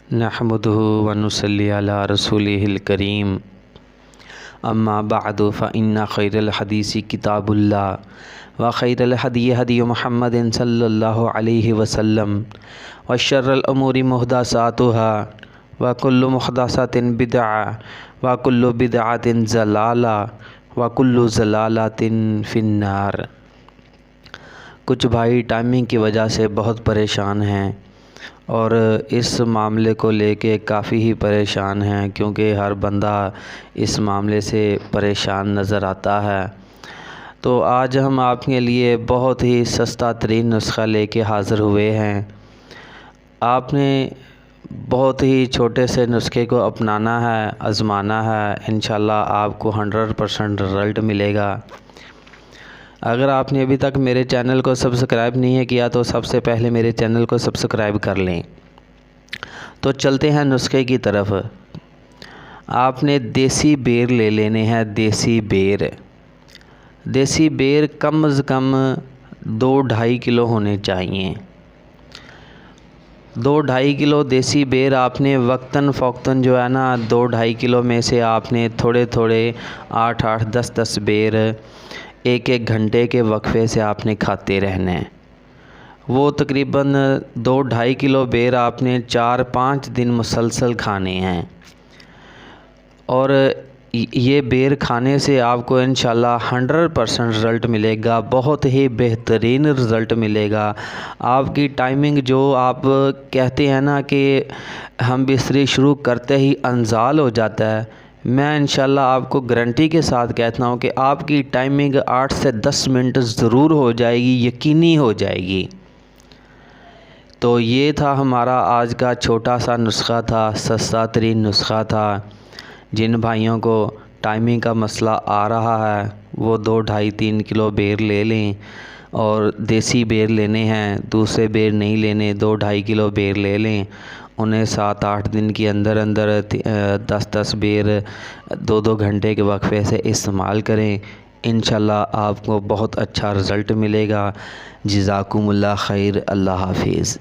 नहमदुहु व नुसल्ली अला रसूलिहिल करीम। अम्मा बअदु फ़इन्ना खैरल हदीसी किताबुल्लाह व खैरल हदी हदी मुहम्मदिन सल्लल्लाहु अलैहि वसल्लम व शर्रल उमूरि मुहदसातुहा व कुल्लु मुहदसतिन बिदअ व कुल्लु बिदअतिन ज़लाला व कुल्लु ज़लालतिन फिन्नार। कुछ भाई टाइमिंग की वजह से बहुत परेशान हैं और इस मामले को लेके काफ़ी ही परेशान हैं, क्योंकि हर बंदा इस मामले से परेशान नज़र आता है। तो आज हम आपके लिए बहुत ही सस्ता तरीन नुस्खा लेके हाज़िर हुए हैं। आपने बहुत ही छोटे से नुस्खे को अपनाना है, आज़माना है, इंशाल्लाह आपको 100% रिज़ल्ट मिलेगा। अगर आपने अभी तक मेरे चैनल को सब्सक्राइब नहीं किया तो सबसे पहले मेरे चैनल को सब्सक्राइब कर लें। तो चलते हैं नुस्खे की तरफ। आपने देसी बेर ले लेने हैं। देसी बेर कम से कम 2-2.5 किलो होने चाहिए। 2-2.5 किलो देसी बेर आपने वक्तन फ़ौक्तन जो है ना, 2-2.5 किलो में से आपने थोड़े थोड़े 8-8, 10-10 बेर 1-1 घंटे के वक्फे से आपने खाते रहना है। वो तकरीबन 2-2.5 किलो बेर आपने 4-5 दिन मुसलसल खाने हैं और ये बेर खाने से आपको इंशाल्लाह 100% रिज़ल्ट मिलेगा। बहुत ही बेहतरीन रिज़ल्ट मिलेगा। आपकी टाइमिंग जो आप कहते हैं ना कि हम बिस्तरी शुरू करते ही अनजाल हो जाता है, मैं इंशाल्लाह आपको गारंटी के साथ कहता हूँ कि आपकी टाइमिंग 8 से 10 मिनट ज़रूर हो जाएगी, यकीनी हो जाएगी। तो ये था हमारा आज का छोटा सा नुस्खा था, सस्ता तरीन नुस्खा था। जिन भाइयों को टाइमिंग का मसला आ रहा है वो 2-2.5-3 किलो बेर ले लें और देसी बेर लेने हैं, दूसरे बेर नहीं लेने। 2-2.5 किलो बेर ले लें, उन्हें 7-8 दिन के अंदर अंदर 10-10 बेर 2-2 घंटे के वक्फे से इस्तेमाल करें। इंशाल्लाह आपको बहुत अच्छा रिज़ल्ट मिलेगा। जज़ाकुमुल्लाह खैर। अल्लाह हाफिज़।